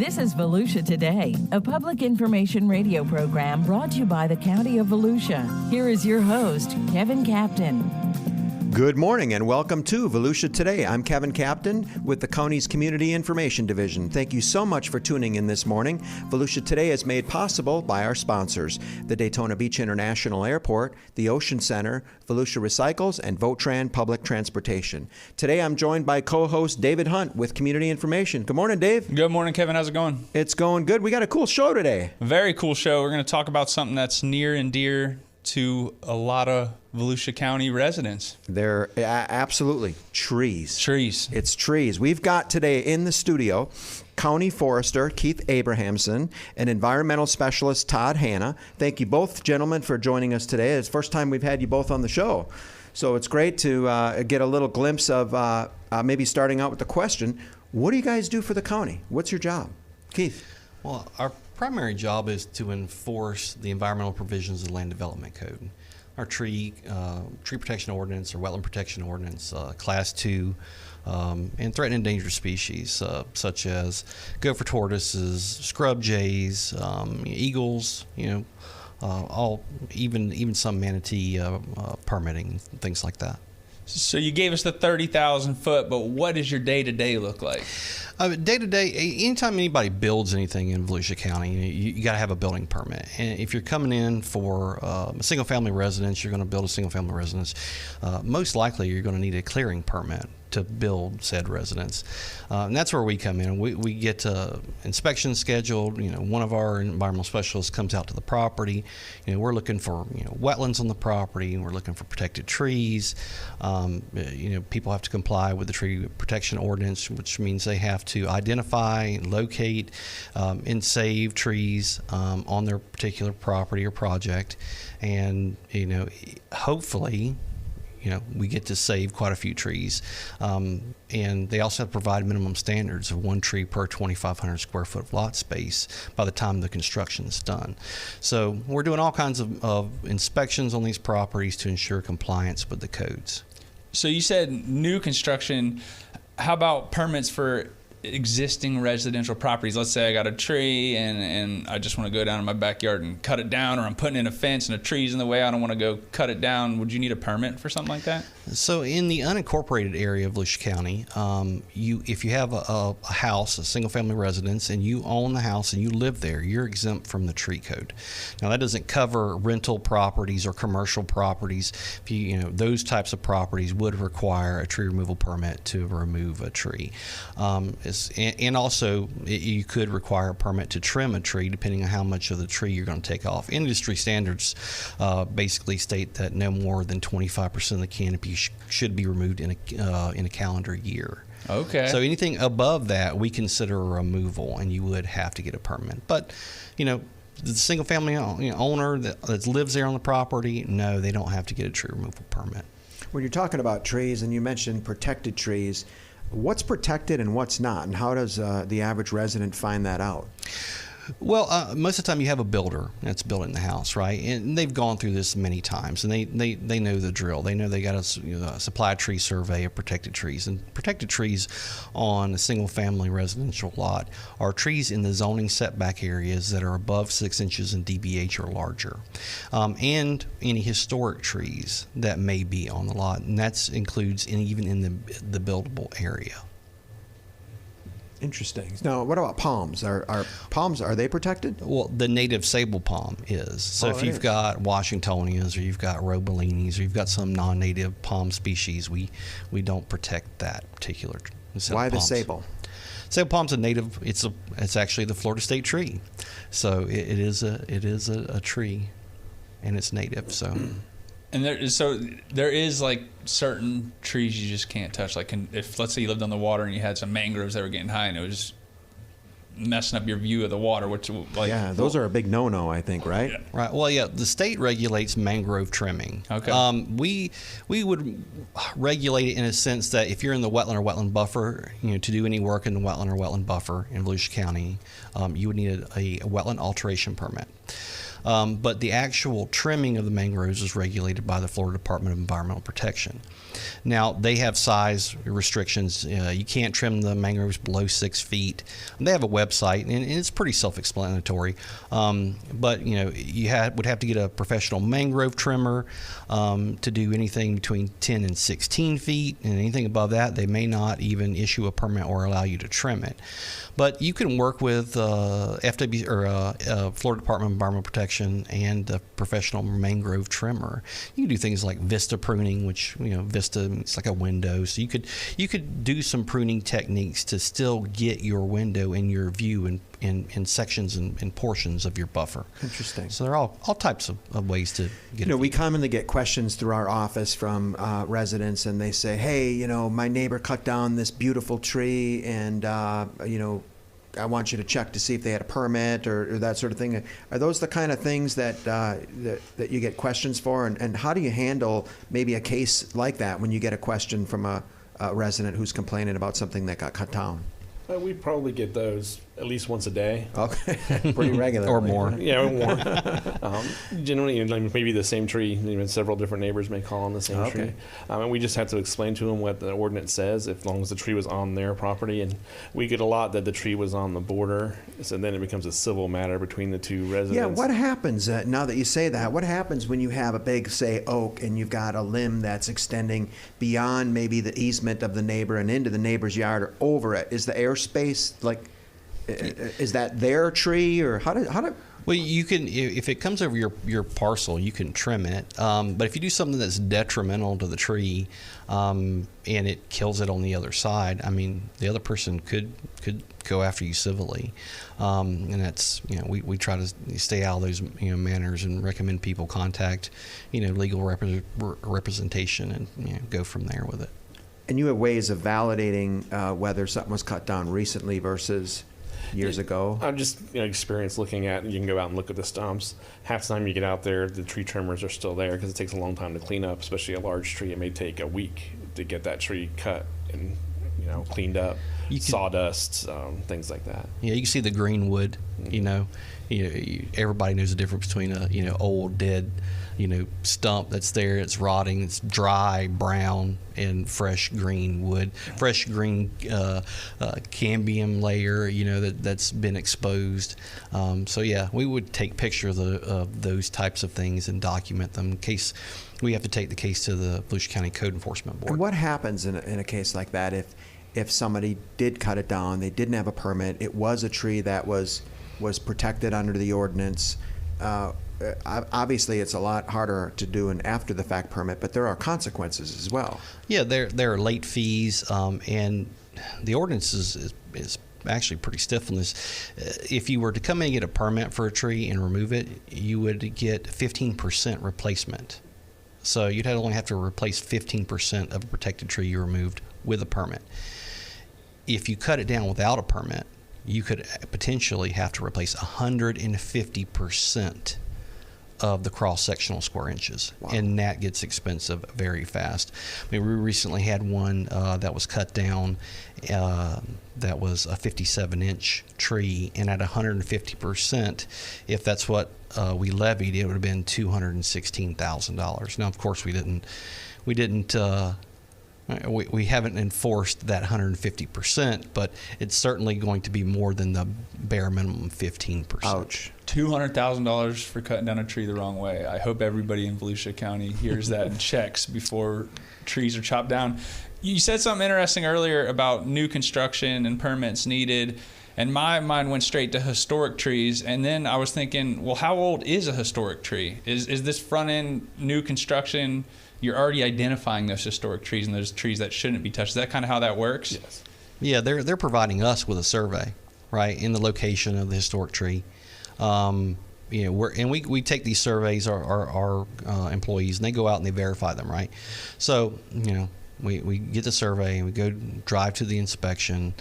This is Volusia Today, a public information radio program brought to you by the County of Volusia. Here is your host, Kevin Captain. Good morning and welcome to Volusia Today. I'm Kevin Captain with the county's Community Information Division. Thank you so much for tuning in this morning. Volusia Today is made possible by our sponsors, the Daytona Beach International Airport, the Ocean Center, Volusia Recycles, and Votran Public Transportation. Today I'm joined by co-host David Hunt with Community Information. Good morning, Dave. Good morning, Kevin. How's it going? It's going good. We got a cool show today. Very cool show. We're going to talk about something that's near and dear to a lot of Volusia County residents. They're absolutely trees. Trees. It's trees. We've got today in the studio County Forester Keith Abrahamson and Environmental Specialist Todd Hanna. Thank you both, gentlemen, for joining us today. It's the first time we've had you both on the show. So it's great to get a little glimpse of maybe starting out with the question, what do you guys do for the county? What's your job? Keith? Well, our primary job is to enforce the environmental provisions of the Land Development Code. Our tree protection ordinance or wetland protection ordinance, class 2, and threatened and endangered species such as gopher tortoises, scrub jays, eagles, even some manatee permitting, things like that. So you gave us the 30,000 foot, but what does your day-to-day look like? Day-to-day, anytime anybody builds anything in Volusia County, you got to have a building permit. And if you're coming in for a single-family residence, you're going to build a single-family residence, most likely you're going to need a clearing permit to build said residence. And that's where we come in. We get inspections scheduled. One of our environmental specialists comes out to the property. We're looking for wetlands on the property. We're looking for protected trees. People have to comply with the tree protection ordinance, which means they have to identify, locate, and save trees on their particular property or project. And hopefully, we get to save quite a few trees. And they also have to provide minimum standards of one tree per 2,500 square foot of lot space by the time the construction is done. So we're doing all kinds of inspections on these properties to ensure compliance with the codes. So you said new construction. How about permits for existing residential properties? Let's say I got a tree and I just want to go down in my backyard and cut it down, or I'm putting in a fence and a tree's in the way. I don't want to go cut it down. Would you need a permit for something like that? So in the unincorporated area of Volusia County, if you have a house, a single-family residence, and you own the house and you live there, you're exempt from the tree code. Now that doesn't cover rental properties or commercial properties. Those types of properties would require a tree removal permit to remove a tree. And also, you could require a permit to trim a tree depending on how much of the tree you're going to take off. Industry standards basically state that no more than 25% of the canopy should be removed in a calendar year. Okay. So anything above that, we consider a removal, and you would have to get a permit. But, the single-family owner that lives there on the property, no, they don't have to get a tree removal permit. When you're talking about trees, and you mentioned protected trees, what's protected and what's not, and how does the average resident find that out? Well, most of the time you have a builder that's building the house, right? And they've gone through this many times, and they know the drill. They know they got a supply tree survey of protected trees. And protected trees on a single-family residential lot are trees in the zoning setback areas that are above 6 inches in DBH or larger, and any historic trees that may be on the lot, and that includes even in the buildable area. Interesting. Now, what about palms? Are palms, are they protected? Well, the native sable palm is. So if you've got Washingtonias or you've got Robelinis or you've got some non-native palm species, we don't protect that particular set Why of palms. the sable? Sable palm's a native. It's actually the Florida state tree. So it is a tree, and it's native. So. And there is like certain trees you just can't touch. Like if let's say you lived on the water and you had some mangroves that were getting high and it was messing up your view of the water, those are a big no-no, I think, right? Yeah. Right. Well, yeah, the state regulates mangrove trimming. Okay. We would regulate it in a sense that if you're in the wetland or wetland buffer, to do any work in the wetland or wetland buffer in Volusia County, you would need a wetland alteration permit. But the actual trimming of the mangroves is regulated by the Florida Department of Environmental Protection. Now, they have size restrictions. You can't trim the mangroves below 6 feet. They have a website, and it's pretty self-explanatory. But, you would have to get a professional mangrove trimmer to do anything between 10 and 16 feet. And anything above that, they may not even issue a permit or allow you to trim it. But you can work with Florida Department of Environmental Protection and a professional mangrove trimmer. You can do things like vista pruning, which vista, it's like a window. So you could do some pruning techniques to still get your window in your view in sections and portions of your buffer. Interesting. So there are all types of ways to get it. We commonly get questions through our office from residents, and they say, hey, my neighbor cut down this beautiful tree, and, I want you to check to see if they had a permit or that sort of thing. Are those the kind of things that you get questions for? And how do you handle maybe a case like that when you get a question from a resident who's complaining about something that got cut down? We probably get those at least once a day. Okay, pretty regular. Or more. Yeah, or more. Generally, maybe the same tree, even several different neighbors may call on the same tree. And we just have to explain to them what the ordinance says, as long as the tree was on their property. And we get a lot that the tree was on the border, so then it becomes a civil matter between the two residents. Yeah, what happens, now that you say that, what happens when you have a big, say, oak, and you've got a limb that's extending beyond maybe the easement of the neighbor and into the neighbor's yard or over it? Is the airspace, is that their tree, or how do? Well, you can, if it comes over your parcel, you can trim it. But if you do something that's detrimental to the tree, and it kills it on the other side, the other person could go after you civilly. And that's, we try to stay out of those, manners and recommend people contact, legal representation and, go from there with it. And you have ways of validating whether something was cut down recently versus years ago? I'm just experienced looking at, you can go out and look at the stumps. Half the time you get out there, the tree trimmers are still there because it takes a long time to clean up, especially a large tree. It may take a week to get that tree cut and cleaned up. Sawdust, things like that. Yeah, you can see the green wood. Everybody knows the difference between a old dead stump that's there, it's rotting, it's dry brown, and fresh green wood, fresh green cambium layer that's been exposed. So yeah, we would take pictures of those types of things and document them in case we have to take the case to the Volusia County Code Enforcement Board. And what happens in a case like that if somebody did cut it down, they didn't have a permit, it was a tree that was protected under the ordinance? Obviously, it's a lot harder to do an after-the-fact permit, but there are consequences as well. Yeah, there are late fees, and the ordinance is actually pretty stiff on this. If you were to come in and get a permit for a tree and remove it, you would get 15% replacement. So you'd only have to replace 15% of a protected tree you removed with a permit. If you cut it down without a permit, you could potentially have to replace 150% of the cross-sectional square inches. Wow. And that gets expensive very fast. We recently had one that was cut down that was a 57-inch tree, and at 150%, if that's what we levied, it would have been $216,000. Now, of course, we haven't enforced that 150%, but it's certainly going to be more than the bare minimum 15%. Ouch. $200,000 for cutting down a tree the wrong way. I hope everybody in Volusia County hears that and checks before trees are chopped down. You said something interesting earlier about new construction and permits needed, and my mind went straight to historic trees. And then I was thinking, well, how old is a historic tree? Is this front end new construction? You're already identifying those historic trees and those trees that shouldn't be touched. Is that kind of how that works? Yes. Yeah, they're providing us with a survey, right, in the location of the historic tree. We take these surveys, our employees, and they go out and they verify them, right? So, we get the survey, and we go drive to the inspection,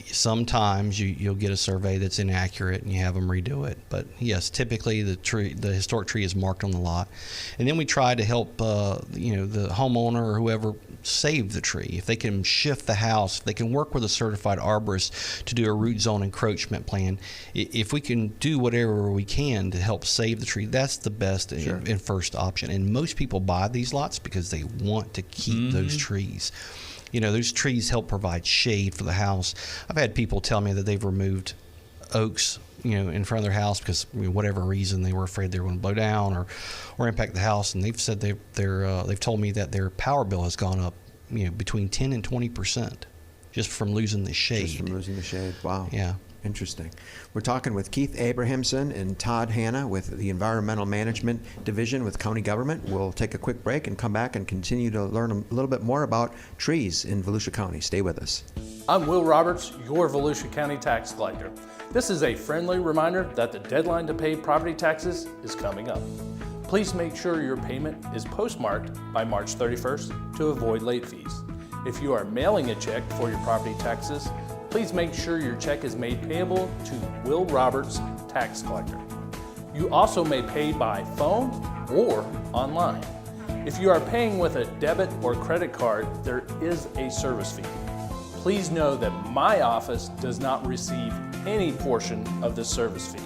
Sometimes you'll get a survey that's inaccurate and you have them redo it. But yes, typically the historic tree is marked on the lot, and then we try to help the homeowner or whoever save the tree. If they can shift the house, if they can work with a certified arborist to do a root zone encroachment plan. If we can do whatever we can to help save the tree, that's the best and first option. And most people buy these lots because they want to keep those trees. Those trees help provide shade for the house. I've had people tell me that they've removed oaks, in front of their house because whatever reason they were afraid they were going to blow down or impact the house, and they've said they've told me that their power bill has gone up, between 10 and 20% just from losing the shade. Just from losing the shade. Wow. Yeah. Interesting. We're talking with Keith Abrahamson and Todd Hanna with the Environmental Management Division with County Government. We'll take a quick break and come back and continue to learn a little bit more about trees in Volusia County. Stay with us. I'm Will Roberts, your Volusia County tax collector. This is a friendly reminder that the deadline to pay property taxes is coming up. Please make sure your payment is postmarked by March 31st to avoid late fees. If you are mailing a check for your property taxes, please make sure your check is made payable to Will Roberts, Tax Collector. You also may pay by phone or online. If you are paying with a debit or credit card, there is a service fee. Please know that my office does not receive any portion of this service fee.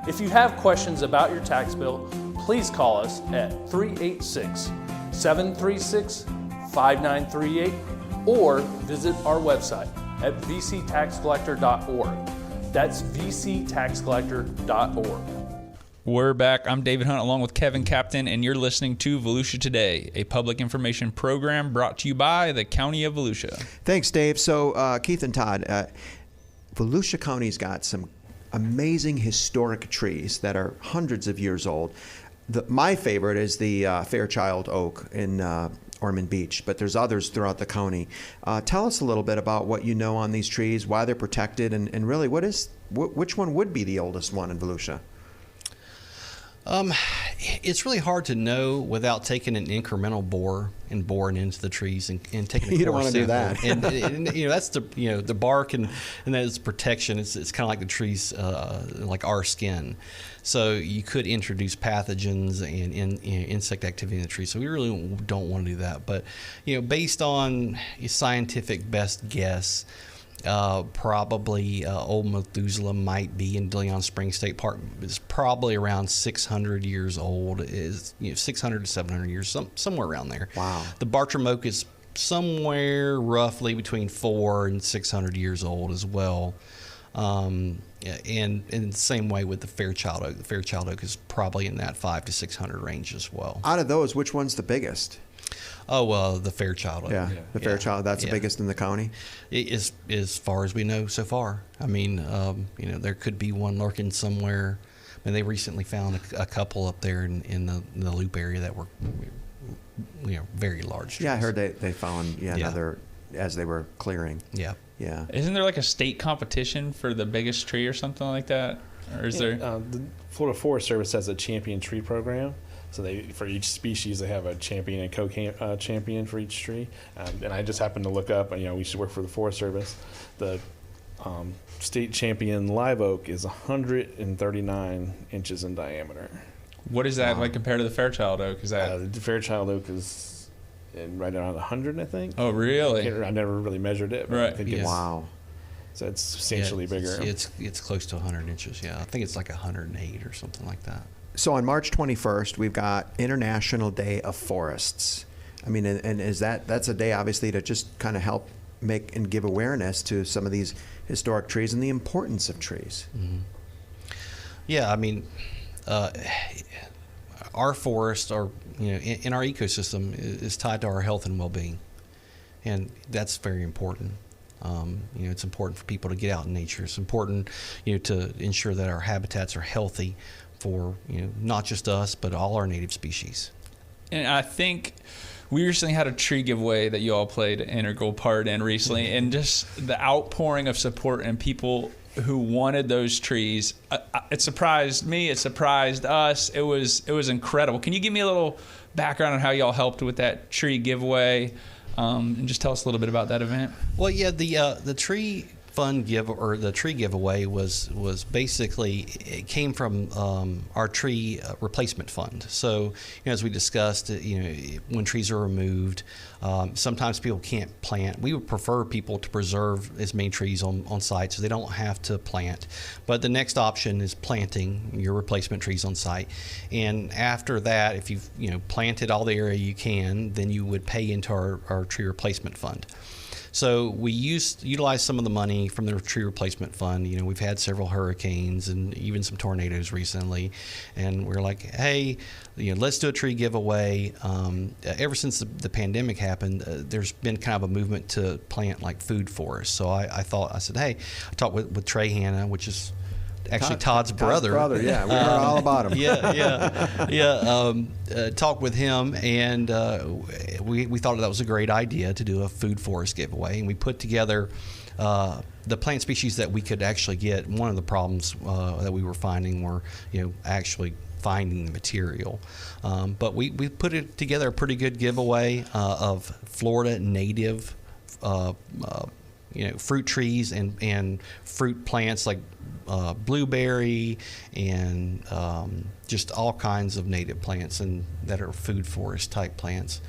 If you have questions about your tax bill, please call us at 386-736-5938 or visit our website at vctaxcollector.org. That's vctaxcollector.org. We're back. I'm David Hunt along with Kevin Captain, and you're listening to Volusia Today, a public information program brought to you by the County of Volusia. Thanks, Dave. So, Keith and Todd, Volusia County's got some amazing historic trees that are hundreds of years old. My favorite is the Fairchild Oak in Ormond Beach, but there's others throughout the county. Tell us a little bit about what you know on these trees, why they're protected, and really which one would be the oldest one in Volusia? It's really hard to know without taking an incremental bore and boring into the trees and taking a you don't core want to do sample. that. and that's the bark and that is protection. It's kind of like the trees, like our skin. So you could introduce pathogens and insect activity in the tree. So we really don't want to do that. But based on scientific best guess, probably Old Methuselah might be in De Leon Springs State Park. It's probably around 600 years old. Is 600 to 700 years, somewhere around there. Wow. The Bartram Oak is somewhere roughly between 400 and 600 years old as well. And in the same way with the Fairchild Oak. The Fairchild Oak is probably in that 500 to 600 range as well. Out of those, which one's the biggest? Oh, the Fairchild Oak. Yeah, the Fairchild. That's the biggest in the county? As far as we know so far. I mean, there could be one lurking somewhere. I mean, they recently found a couple up there in the Loop area that were, very large trees. Yeah, I heard they found another as they were clearing. Yeah. Yeah. Isn't there like a state competition for the biggest tree or something like that? Or is there? The Florida Forest Service has a champion tree program. So for each species, they have a champion and co-champion for each tree. And I just happened to look up, and we used to work for the Forest Service. The state champion live oak is 139 inches in diameter. What is that like compared to the Fairchild Oak? Is that the Fairchild Oak is right around 100, I think. Oh, really? I never really measured it, but right. I think Wow. So it's substantially bigger. It's close to 100 inches. Yeah, I think it's like 108 or something like that. So on March 21st, we've got International Day of Forests. I mean, and that's a day obviously to just kind of help make and give awareness to some of these historic trees and the importance of trees. Mm-hmm. Yeah, I mean, our forests are, in our ecosystem is tied to our health and well-being, and that's very important. It's important for people to get out in nature. It's important, to ensure that our habitats are healthy for not just us but all our native species. And I think we recently had a tree giveaway that you all played an integral part in recently, mm-hmm. and just the outpouring of support and people who wanted those trees. It surprised me. It surprised us. It was incredible. Can you give me a little background on how y'all helped with that tree giveaway, and just tell us a little bit about that event? Well, yeah, the tree the tree giveaway was basically, it came from our tree replacement fund. So, as we discussed, when trees are removed, sometimes people can't plant. We would prefer people to preserve as many trees on site so they don't have to plant. But the next option is planting your replacement trees on site. And after that, if you've planted all the area you can, then you would pay into our tree replacement fund. So we utilize some of the money from the tree replacement fund. We've had several hurricanes and even some tornadoes recently, and we're like, hey, let's do a tree giveaway. Ever since the pandemic happened, there's been kind of a movement to plant like food forests. So I said, hey, I talked with Trey Hanna, which is actually Todd's brother. Yeah, we heard all about him. Talked with him, and we thought that was a great idea to do a food forest giveaway, and we put together the plant species that we could actually get. One of the problems that we were finding were, actually finding the material. But we put it together a pretty good giveaway of Florida native fruit trees and fruit plants like blueberry and just all kinds of native plants and that are food forest type plants.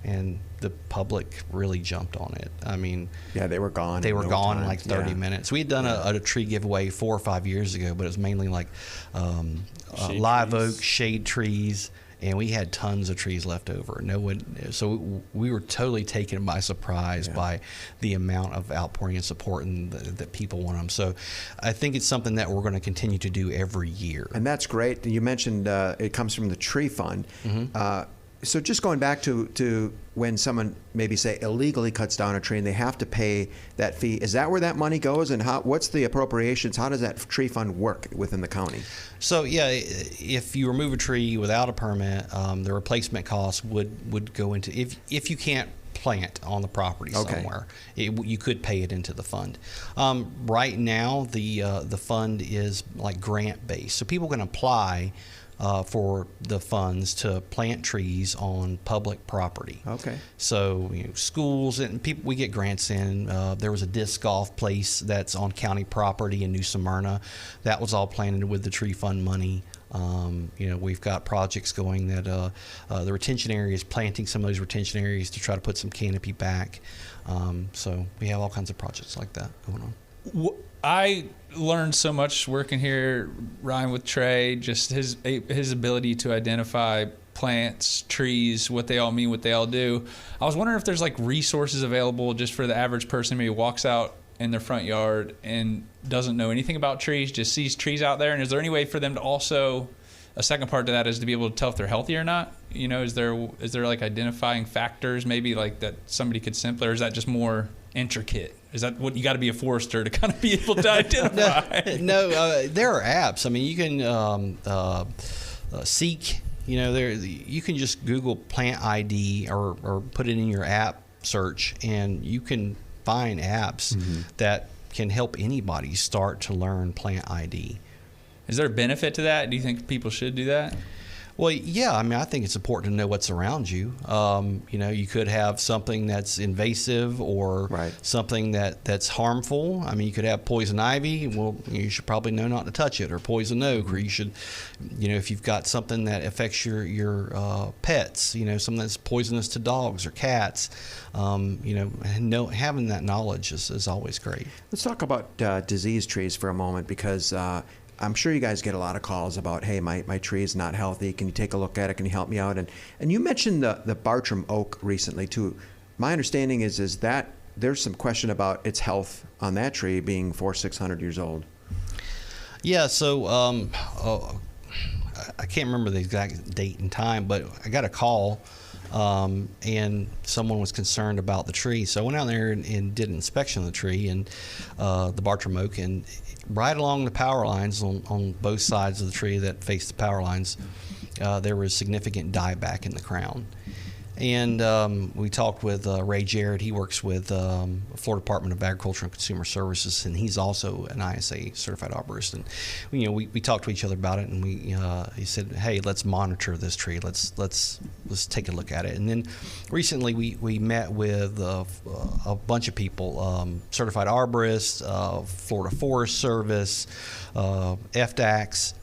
And the public really jumped on it. I mean, they were gone. They were gone in like 30 minutes. We had done a tree giveaway 4 or 5 years ago, but it was mainly like live oak, shade trees, and we had tons of trees left over. So we were totally taken by surprise by the amount of outpouring and support and that people want them. So I think it's something that we're going to continue to do every year. And that's great. You mentioned it comes from the tree fund. Mm-hmm. So just going back to when someone maybe say illegally cuts down a tree and they have to pay that fee, is that where that money goes, and what's the appropriations? How does that tree fund work within the county? So if you remove a tree without a permit, the replacement costs would go into, if you can't plant on the property somewhere, you could pay it into the fund. Right now the fund is like grant based, so people can apply for the funds to plant trees on public property. Okay. So schools and people, we get grants in. There was a disc golf place that's on county property in New Smyrna. That was all planted with the tree fund money. We've got projects going that the retention areas, planting some of those retention areas to try to put some canopy back. So we have all kinds of projects like that going on. I learned so much working here, Ryan, with Trey, just his ability to identify plants, trees, what they all mean, what they all do. I was wondering if there's like resources available just for the average person who maybe walks out in their front yard and doesn't know anything about trees, just sees trees out there. And is there any way for them to also, a second part to that is to be able to tell if they're healthy or not? Is there like identifying factors maybe like that somebody could simply, or is that just more intricate? Is that what you got to be a forester to kind of be able to identify? No, there are apps. I mean, you can seek. You can just Google plant ID or put it in your app search, and you can find apps that can help anybody start to learn plant ID. Is there a benefit to that? Do you think people should do that? Well, yeah. I mean, I think it's important to know what's around you. You could have something that's invasive or something that's harmful. I mean, you could have poison ivy. Well, you should probably know not to touch it, or poison oak, or you should, if you've got something that affects your pets, something that's poisonous to dogs or cats, having that knowledge is always great. Let's talk about disease trees for a moment, because I'm sure you guys get a lot of calls about, hey, my tree is not healthy. Can you take a look at it? Can you help me out? And you mentioned the Bartram oak recently too. My understanding is that there's some question about its health on that tree being 400-600 years old. Yeah. So I can't remember the exact date and time, but I got a call, and someone was concerned about the tree. So I went out there and did an inspection of the tree and the Bartram oak, and right along the power lines on both sides of the tree that face the power lines, there was significant dieback in the crown. And we talked with Ray Jarrett. He works with Florida Department of Agriculture and Consumer Services, and he's also an ISA certified arborist. And we talked to each other about it, and he said, "Hey, let's monitor this tree. Let's take a look at it." And then recently we met with a bunch of people, certified arborists, Florida Forest Service, FDACS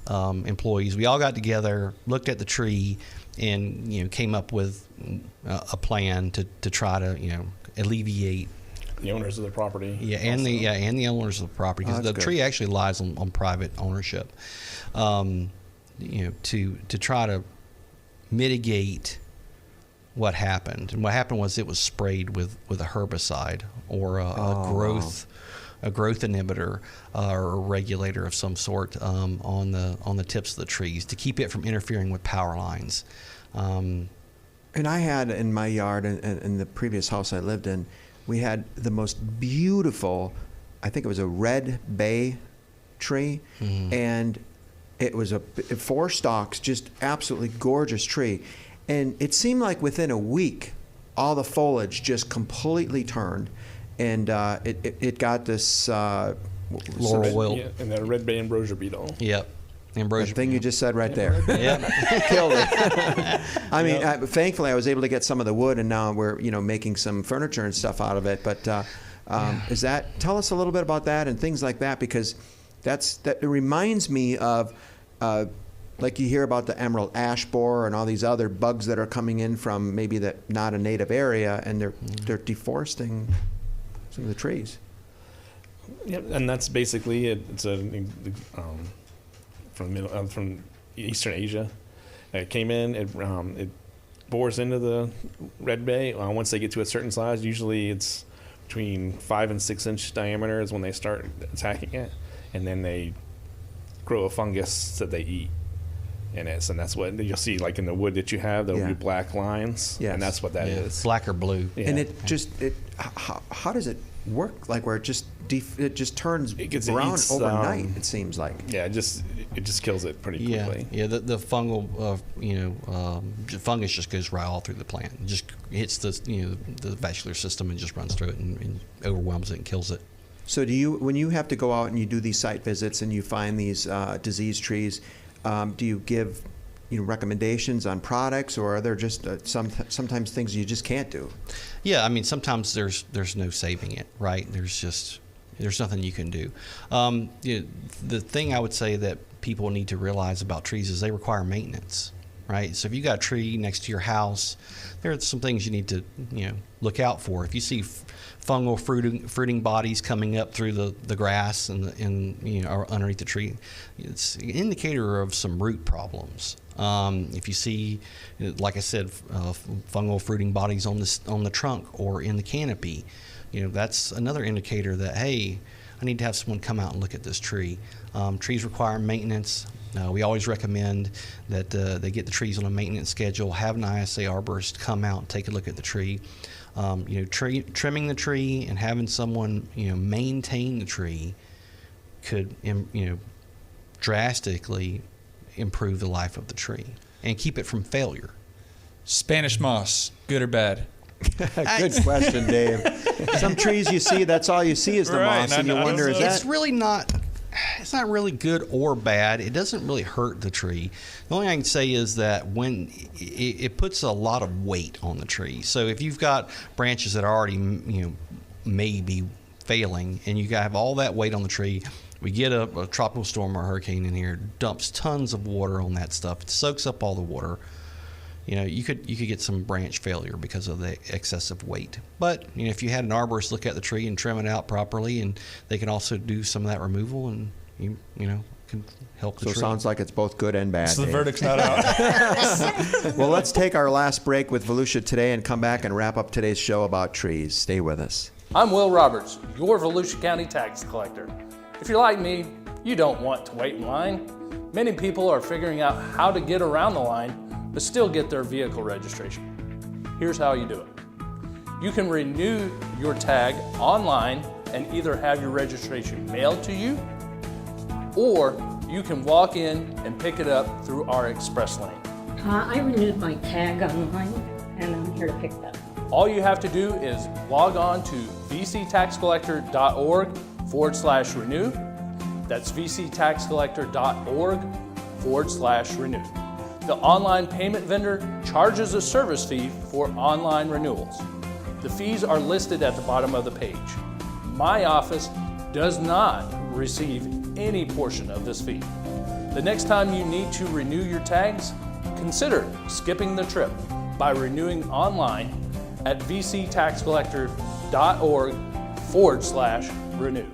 employees. We all got together, looked at the tree, and came up with a plan to try to alleviate the owners of the property. And the owners of the property, because the tree actually lies on private ownership. To try to mitigate what happened. And what happened was it was sprayed with a herbicide or a growth inhibitor or a regulator of some sort on the tips of the trees to keep it from interfering with power lines. And I had in my yard, in the previous house I lived in, we had the most beautiful, I think it was a red bay tree, and it was 4 stalks, just absolutely gorgeous tree. And it seemed like within a week, all the foliage just completely turned, and it got this laurel wilt. Yeah, and that red bay ambrosia beetle. Yep. The thing you just said right there. Yeah. Killed it. I mean, thankfully I was able to get some of the wood, and now we're making some furniture and stuff out of it. But tell us a little bit about that and things like that, because it reminds me of like you hear about the emerald ash borer and all these other bugs that are coming in from maybe not a native area, and they're deforesting some of the trees. Yeah, and that's basically it. It's from Eastern Asia. It came in. It bores into the red bay. Once they get to a certain size, usually it's between 5 and 6 inch diameter is when they start attacking it, and then they grow a fungus that they eat. And that's what you'll see, like in the wood that you have, there'll be black lines, and that's what that is. Black or blue. Yeah. And how does it work? Like where it just turns brown overnight. It seems like. Yeah, it just kills it pretty quickly. Yeah. The fungal, fungus just goes right all through the plant. It just hits the vascular system and just runs through it and overwhelms it and kills it. So when you have to go out and you do these site visits and you find these diseased trees, do you give recommendations on products, or are there just sometimes things you just can't do? Yeah, I mean, sometimes there's no saving it, right? There's nothing you can do. The thing I would say that people need to realize about trees is they require maintenance, right? So if you got a tree next to your house, there are some things you need to look out for. If you see fungal fruiting bodies coming up through the grass and or underneath the tree, it's an indicator of some root problems. If you see, like I said, fungal fruiting bodies on the trunk or in the canopy, that's another indicator that, hey, I need to have someone come out and look at this tree. Trees require maintenance. We always recommend that they get the trees on a maintenance schedule. Have an ISA arborist come out and take a look at the tree. Trimming the tree and having someone maintain the tree could drastically improve the life of the tree and keep it from failure. Spanish moss, good or bad? Good question, Dave. Some trees you see, that's all you see is the moss, and you wonder, is that... It's really not... It's not really good or bad. It doesn't really hurt the tree. The only thing I can say is that when it puts a lot of weight on the tree. So if you've got branches that are already maybe failing, and you have all that weight on the tree, we get a tropical storm or hurricane in here, dumps tons of water on that stuff. It soaks up all the water. You could get some branch failure because of the excessive weight. But if you had an arborist look at the tree and trim it out properly, and they can also do some of that removal, and can help the tree. So it sounds like it's both good and bad. So the verdict's not out. Well, let's take our last break with Volusia Today and come back and wrap up today's show about trees. Stay with us. I'm Will Roberts, your Volusia County tax collector. If you're like me, you don't want to wait in line. Many people are figuring out how to get around the line, but still get their vehicle registration. Here's how you do it. You can renew your tag online and either have your registration mailed to you, or you can walk in and pick it up through our express lane. I renewed my tag online, and I'm here to pick them? All you have to do is log on to vctaxcollector.org/renew. That's vctaxcollector.org/renew. The online payment vendor charges a service fee for online renewals. The fees are listed at the bottom of the page. My office does not receive any portion of this fee. The next time you need to renew your tags, consider skipping the trip by renewing online at vctaxcollector.org/renew.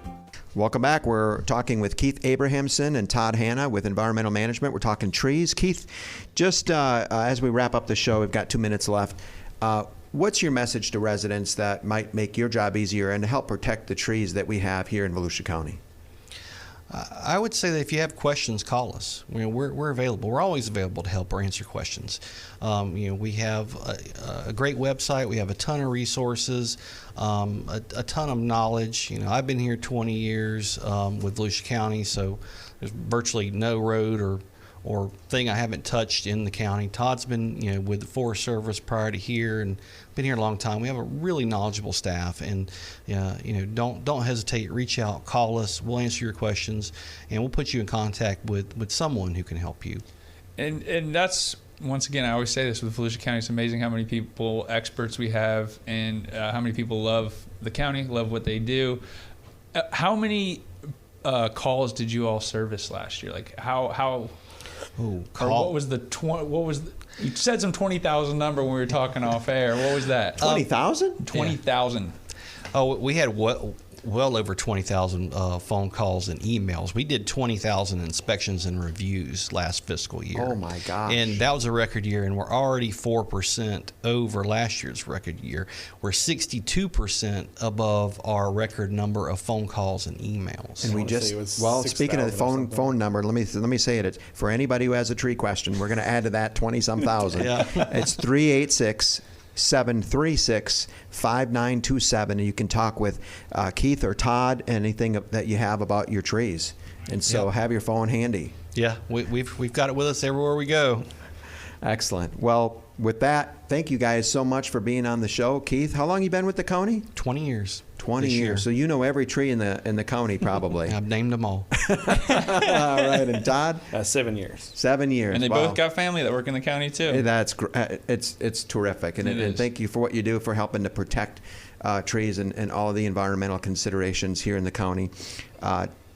Welcome back. We're talking with Keith Abrahamson and Todd Hanna with Environmental Management. We're talking trees. Keith, just as we wrap up the show, we've got 2 minutes left. What's your message to residents that might make your job easier and to help protect the trees that we have here in Volusia County? I would say that if you have questions, call us. We're available. We're always available to help or answer questions. We have a great website. We have a ton of resources, a ton of knowledge. I've been here 20 years with Volusia County, so there's virtually no road or thing I haven't touched in the county. Todd's been with the Forest Service prior to here and been here a long time. We have a really knowledgeable staff, and don't hesitate. Reach out, call us. We'll answer your questions, and we'll put you in contact with someone who can help you. And that's, once again, I always say this with Volusia County. It's amazing how many people, experts we have, and how many people love the county, love what they do. How many calls did you all service last year? Like how? Oh, what was you said some 20,000 number when we were talking off air. What was that? 20,000? 20,000. Oh, we had well over 20,000 phone calls and emails. We did 20,000 inspections and reviews last fiscal year. Oh my gosh. And that was a record year, and we're already 4% over last year's record year. We're 62% above our record number of phone calls and emails. And we just, speaking of the phone number, let me say it. For anybody who has a tree question, we're going to add to that 20-some thousand. Yeah. It's 386-736-5927, and you can talk with Keith or Todd, anything that you have about your trees. And so have your phone handy. Yeah, we've got it with us everywhere we go. Excellent. Well, with that, thank you guys so much for being on the show. Keith, how long you been with the county? 20 years. 20 this years. year. So you know every tree in the county probably. I've named them all. All right. And Todd? 7 years. 7 years. And they Wow. both got family that work in the county too. That's it's terrific, and thank you for what you do for helping to protect trees and all of the environmental considerations here in the county.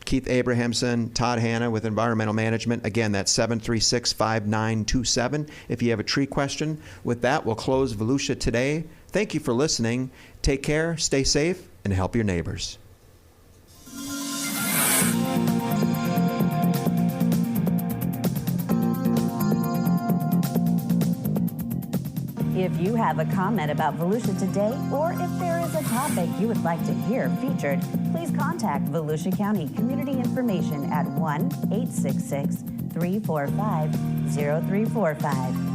Keith Abrahamson, Todd Hanna with Environmental Management. Again, that's 736-5927 if you have a tree question. With that, we'll close Volusia Today. Thank you for listening. Take care, stay safe, and help your neighbors. If you have a comment about Volusia Today, or if there is a topic you would like to hear featured, please contact Volusia County Community Information at 1-866-345-0345.